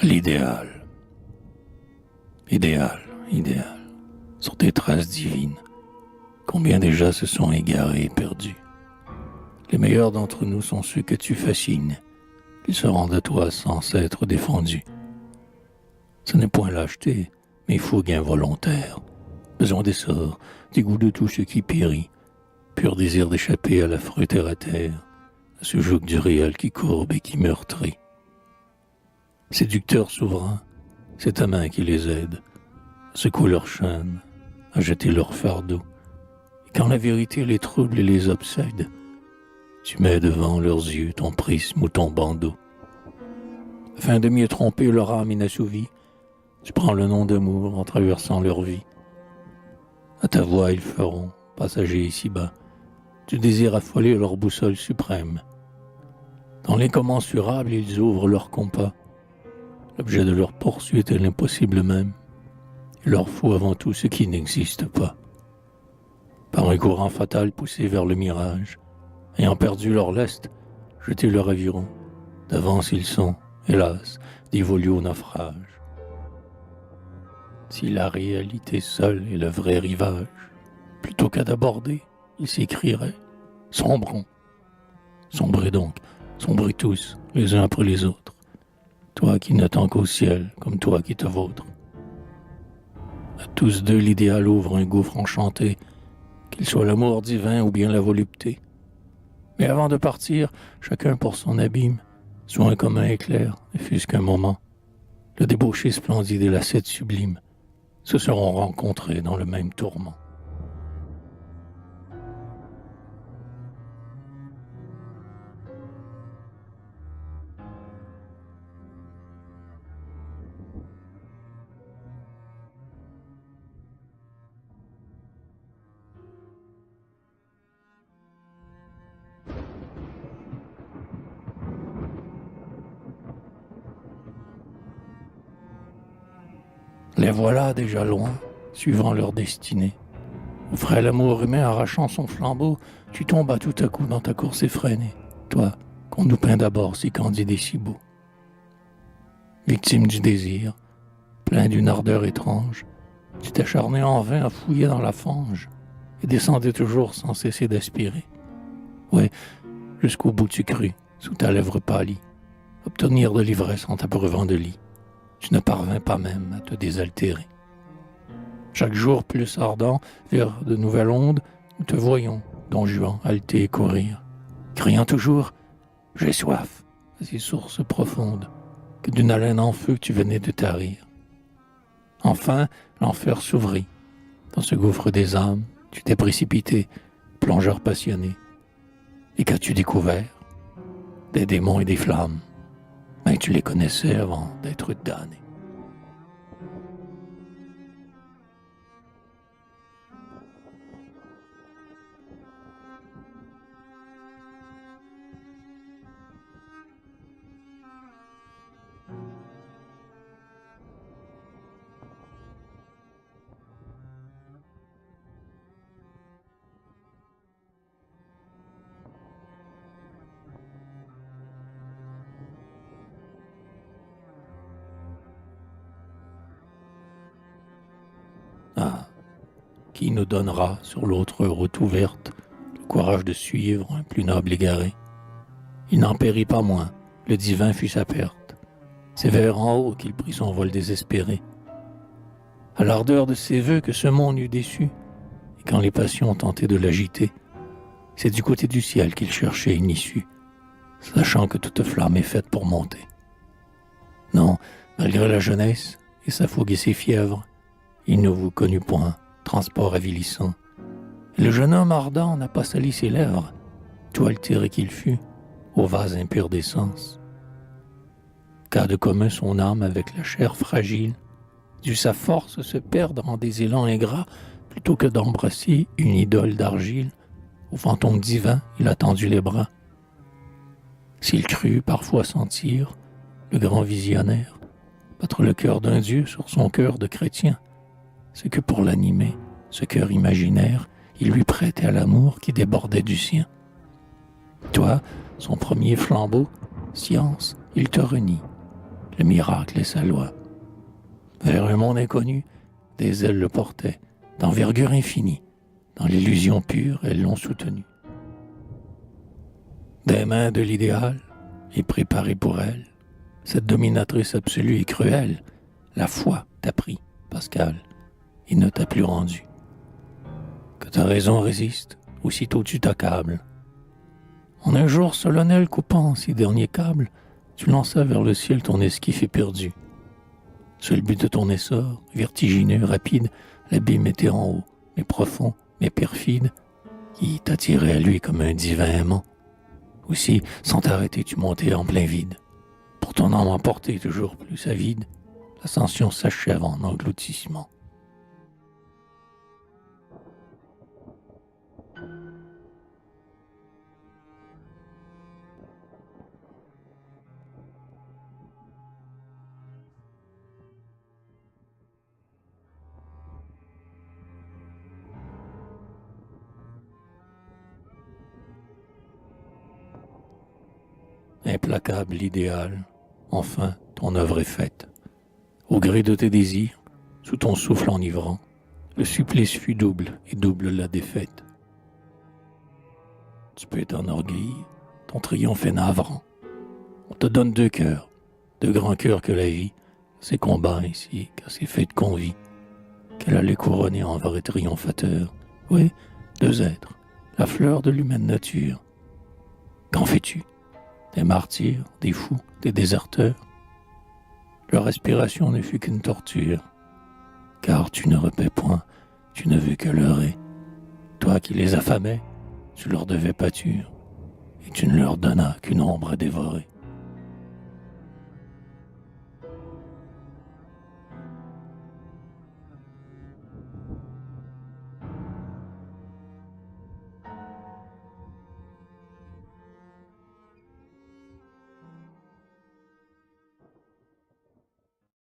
L'idéal. Idéal, idéal. Sur tes traces divines, combien déjà se sont égarés et perdus. Les meilleurs d'entre nous sont ceux que tu fascines. Ils se rendent à toi sans s'être défendus. Ce n'est point lâcheté, mais fougue involontaire. Besoin d'essor, dégoût de tout ce qui périt. Pur désir d'échapper à l'affreux terre-à-terre, à ce joug du réel qui courbe et qui meurtrit. Séducteur souverain, c'est ta main qui les aide, à secouer leurs chaînes, à jeter leurs fardeaux. Et quand la vérité les trouble et les obsède, tu mets devant leurs yeux ton prisme ou ton bandeau. Afin de mieux tromper leur âme inassouvie, tu prends le nom d'amour en traversant leur vie. À ta voix ils feront, passagers ici-bas, du désir affolé leur boussole suprême. Dans l'incommensurable, ils ouvrent leur compas. L'objet de leur poursuite est l'impossible même. Il leur faut avant tout ce qui n'existe pas. Par un courant fatal poussé vers le mirage, ayant perdu leur lest, jetés leur aviron. D'avance ils sont, hélas, dévolus au naufrage. Si la réalité seule est le vrai rivage, plutôt qu'à d'aborder, ils s'écrieraient « Sombrons ». Sombrez donc, sombrez tous, les uns après les autres. Toi qui n'attends qu'au ciel, comme toi qui te vautres. À tous deux, l'idéal ouvre un gouffre enchanté, qu'il soit l'amour divin ou bien la volupté. Mais avant de partir, chacun pour son abîme, soit un commun éclair, ne fût-ce qu'un moment. Le débauché splendide et l'ascète sublime se seront rencontrés dans le même tourment. Les voilà déjà loin, suivant leur destinée. Au frêle amour humain arrachant son flambeau, tu tombas tout à coup dans ta course effrénée, toi, qu'on nous peint d'abord si candide et si beau. Victime du désir, plein d'une ardeur étrange, tu t'acharnais en vain à fouiller dans la fange et descendais toujours sans cesser d'aspirer. Ouais, jusqu'au bout tu crus, sous ta lèvre pâlie, obtenir de l'ivresse en t'abreuvant de lit. Tu ne parvins pas même à te désaltérer. Chaque jour plus ardent, vers de nouvelles ondes, nous te voyons, don Juan, halter et courir, criant toujours « J'ai soif » à ces sources profondes, que d'une haleine en feu tu venais de tarir. Enfin, l'enfer s'ouvrit. Dans ce gouffre des âmes, tu t'es précipité, plongeur passionné. Et qu'as-tu découvert? Des démons et des flammes. Mais tu les connaissais avant d'être damné. Ah, qui nous donnera sur l'autre route ouverte le courage de suivre un plus noble égaré? Il n'en périt pas moins, le divin fut sa perte. C'est vers en haut qu'il prit son vol désespéré. À l'ardeur de ses vœux que ce monde eût déçu, et quand les passions tentaient de l'agiter, c'est du côté du ciel qu'il cherchait une issue, sachant que toute flamme est faite pour monter. Non, malgré la jeunesse et sa fougue et ses fièvres, il ne vous connut point, transport avilissant. Et le jeune homme ardent n'a pas sali ses lèvres, tout altéré qu'il fut, au vase impur des sens. Cas de commun son âme avec la chair fragile, dut sa force se perdre en des élans ingrats, plutôt que d'embrasser une idole d'argile. Au fantôme divin, il a tendu les bras. S'il crut parfois sentir, le grand visionnaire, battre le cœur d'un Dieu sur son cœur de chrétien, c'est que pour l'animer, ce cœur imaginaire, il lui prêtait à l'amour qui débordait du sien. Toi, son premier flambeau, science, il te renie. le miracle et sa loi. Vers un monde inconnu, des ailes le portaient, d'envergure infinie, dans l'illusion pure, elles l'ont soutenu. Des mains de l'idéal, et préparée pour elle, cette dominatrice absolue et cruelle, la foi t'a pris, Pascal, et ne t'a plus rendu. Que ta raison résiste, aussitôt tu t'accables. En un jour solennel coupant ces derniers câbles, tu lanças vers le ciel ton esquif éperdu. Seul but de ton essor, vertigineux, rapide, l'abîme était en haut, mais profond, mais perfide, qui t'attirait à lui comme un divin aimant. Aussi, sans t'arrêter, tu montais en plein vide. Pour ton âme emporter toujours plus avide, l'ascension s'achève en engloutissement. Implacable l'idéal, enfin ton œuvre est faite. Au gré de tes désirs, sous ton souffle enivrant, le supplice fut double et double la défaite. Tu peux t'enorgueillir, ton triomphe est navrant. On te donne deux cœurs, deux grands cœurs que la vie, ces combats ainsi qu'à ces fêtes qu'on vit, qu'elle allait couronner en vrai triomphateur. Oui, deux êtres, la fleur de l'humaine nature. Qu'en fais-tu? Des martyrs, des fous, des déserteurs. Leur respiration ne fut qu'une torture, car tu ne repais point, tu ne veux que leurrer. Toi qui les affamais, tu leur devais pâture, et tu ne leur donnas qu'une ombre à dévorer.